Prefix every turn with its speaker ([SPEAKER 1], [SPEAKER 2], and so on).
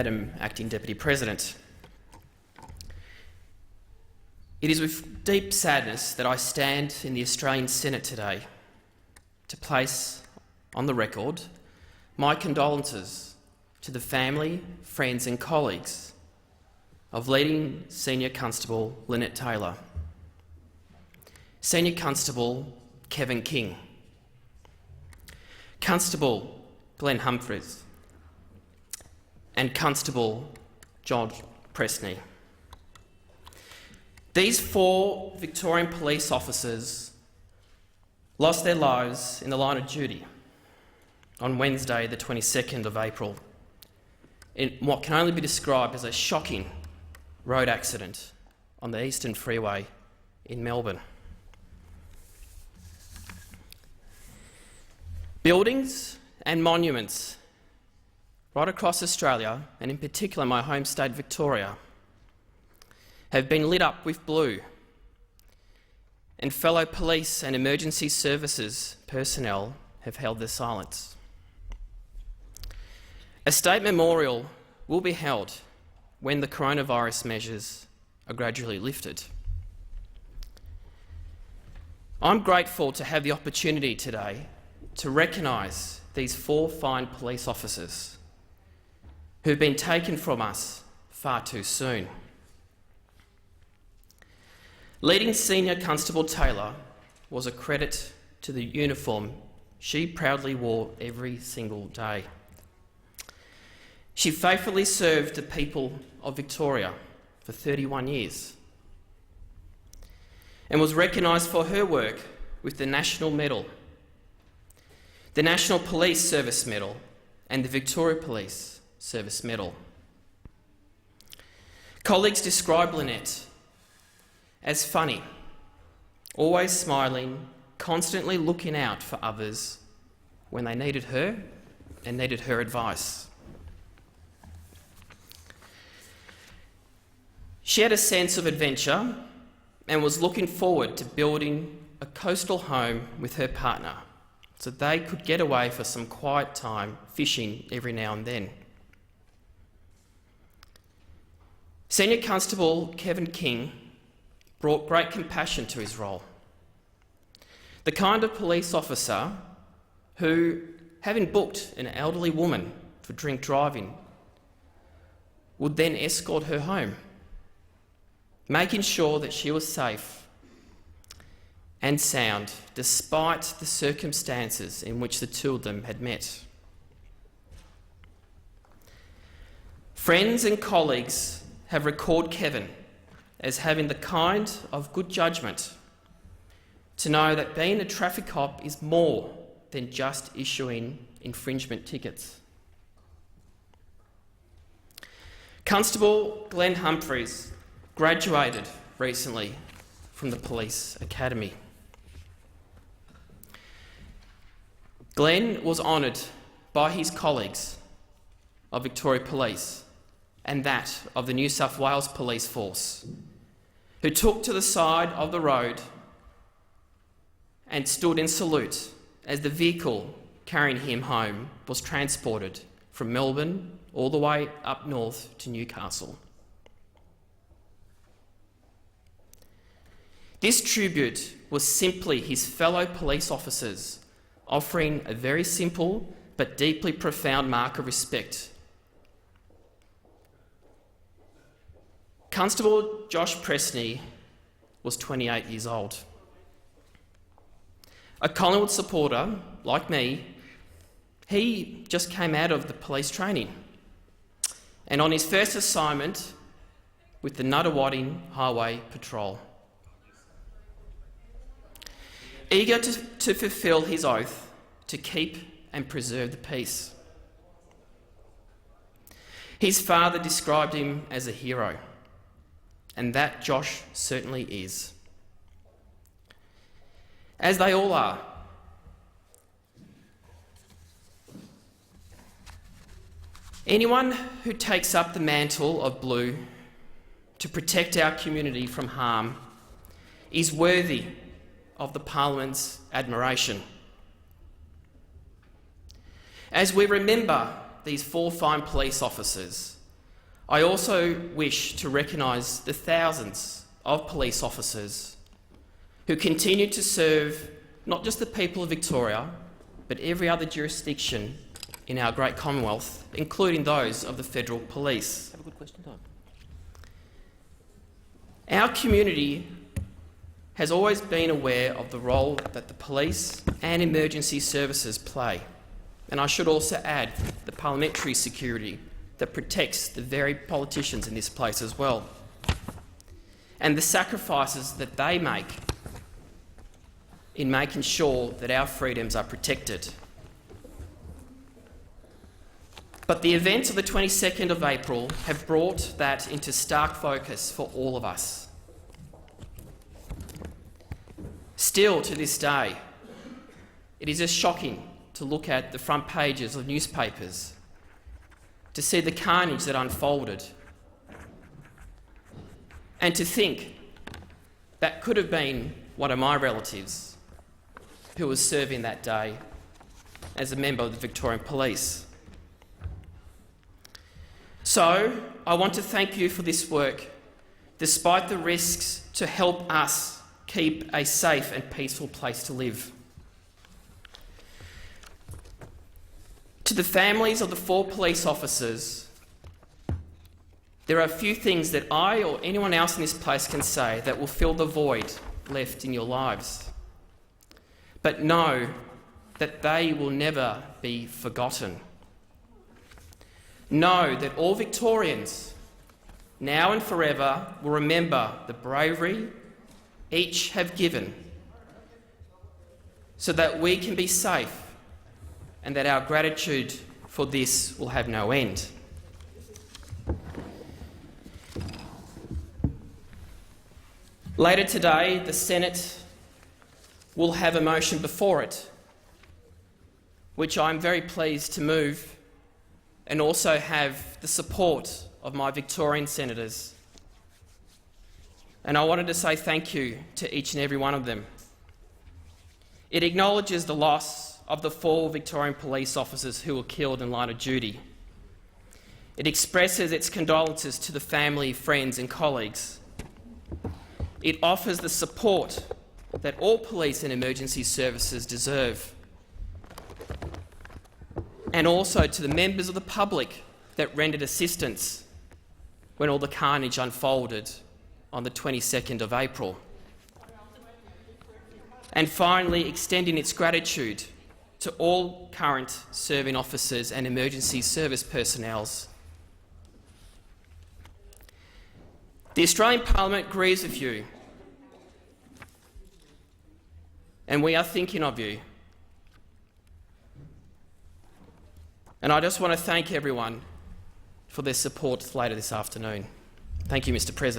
[SPEAKER 1] Madam Acting Deputy President. It is with deep sadness that I stand in the Australian Senate today to place on the record my condolences to the family, friends and colleagues of leading Senior Constable Lynette Taylor, Senior Constable Kevin King, Constable Glenn Humphreys and Constable John Presney. These 4 Victorian police officers lost their lives in the line of duty on Wednesday the 22nd of April in what can only be described as a shocking road accident on the Eastern Freeway in Melbourne. Buildings and monuments right across Australia, and in particular my home state Victoria, have been lit up with blue, and fellow police and emergency services personnel have held their silence. A state memorial will be held when the coronavirus measures are gradually lifted. I'm grateful to have the opportunity today to recognise these 4 fine police officers who've been taken from us far too soon. Leading Senior Constable Taylor was a credit to the uniform she proudly wore every single day. She faithfully served the people of Victoria for 31 years and was recognised for her work with the National Medal, the National Police Service Medal and the Victoria Police Service Medal. Colleagues describe Lynette as funny, always smiling, constantly looking out for others when they needed her and needed her advice. She had a sense of adventure and was looking forward to building a coastal home with her partner so they could get away for some quiet time fishing every now and then. Senior Constable Kevin King brought great compassion to his role. The kind of police officer who, having booked an elderly woman for drink driving, would then escort her home, making sure that she was safe and sound despite the circumstances in which the 2 of them had met. Friends and colleagues have recalled Kevin as having the kind of good judgment to know that being a traffic cop is more than just issuing infringement tickets. Constable Glenn Humphreys graduated recently from the Police Academy. Glenn was honoured by his colleagues of Victoria Police and that of the New South Wales Police Force, who took to the side of the road and stood in salute as the vehicle carrying him home was transported from Melbourne all the way up north to Newcastle. This tribute was simply his fellow police officers offering a very simple but deeply profound mark of respect. Constable Josh Presney was 28 years old. A Collingwood supporter, like me, he just came out of the police training and on his first assignment with the Nuttawading Highway Patrol. Eager to fulfil his oath to keep and preserve the peace. His father described him as a hero, and that Josh certainly is. As they all are. Anyone who takes up the mantle of blue to protect our community from harm is worthy of the Parliament's admiration. As we remember these 4 fine police officers I also wish to recognise the thousands of police officers who continue to serve not just the people of Victoria, but every other jurisdiction in our great Commonwealth, including those of the Federal Police.
[SPEAKER 2] Have a good question time.
[SPEAKER 1] Our community has always been aware of the role that the police and emergency services play. And I should also add the parliamentary security that protects the very politicians in this place as well, and the sacrifices that they make in making sure that our freedoms are protected. But the events of the 22nd of April have brought that into stark focus for all of us. Still, to this day, it is just shocking to look at the front pages of newspapers, to see the carnage that unfolded, and to think that could have been one of my relatives who was serving that day as a member of the Victorian Police. So, I want to thank you for this work, despite the risks, to help us keep a safe and peaceful place to live. To the families of the 4 police officers, there are a few things that I or anyone else in this place can say that will fill the void left in your lives. But know that they will never be forgotten. Know that all Victorians, now and forever, will remember the bravery each have given so that we can be safe, and that our gratitude for this will have no end. Later today, the Senate will have a motion before it, which I'm very pleased to move, and also have the support of my Victorian senators. And I wanted to say thank you to each and every one of them. It acknowledges the loss of the 4 Victorian police officers who were killed in line of duty. It expresses its condolences to the family, friends and colleagues. It offers the support that all police and emergency services deserve, and also to the members of the public that rendered assistance when all the carnage unfolded on the 22nd of April. And finally, extending its gratitude to all current serving officers and emergency service personnel. The Australian Parliament agrees with you, and we are thinking of you. And I just want to thank everyone for their support later this afternoon. Thank you, Mr. President.